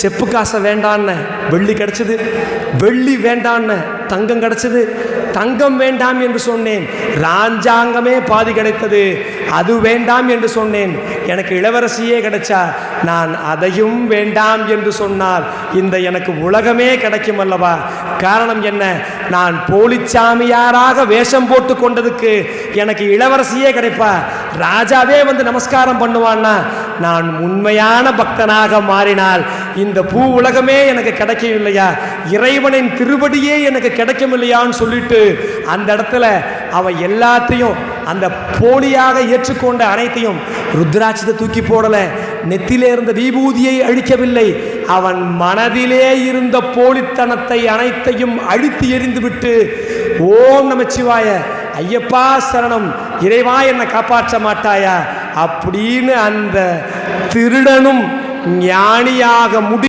செப்பு காசை வேண்டான்னு வெள்ளி கிடைச்சது, வெள்ளி வேண்டான்னு தங்கம் கிடைச்சது, தங்கம் வேண்டாம் என்று சொன்னேன், ராஜாங்கமே பாதி கிடைத்தது, அது வேண்டாம் என்று சொன்னேன், எனக்கு இளவரசியே கிடைச்சா நான் அதையும் வேண்டாம் என்று சொன்னால் இந்த எனக்கு உலகமே கிடைக்கும் அல்லவா? காரணம் என்ன? நான் போலிச்சாமியாராக வேஷம் போட்டு கொண்டதுக்கு எனக்கு இளவரசியே கிடைப்பா, ராஜாவே வந்து நமஸ்காரம் பண்ணுவான்னா நான் உண்மையான பக்தனாக மாறினால் இந்த பூ உலகமே எனக்கு கிடைக்கவில்லையா, இறைவனின் திருவடியே எனக்கு கிடைக்கவில்லையான்னு சொல்லிட்டு அந்த இடத்துல அவன் எல்லாத்தையும் அந்த போலியாக ஏற்றுக்கொண்ட அனைத்தையும் ருத்ராட்சத்தை தூக்கி போடல, நெத்திலே இருந்த விபூதியை அழிக்கவில்லை, அவன் மனதிலே இருந்த போலித்தனத்தை அனைத்தையும் அழித்து எறிந்துவிட்டு ஓம் நமச்சிவாய, ஐயப்பா சரணம், இறைவா என்னை காப்பாற்ற மாட்டாயா அப்படின்னு அந்த திருடனும் ஞானியாக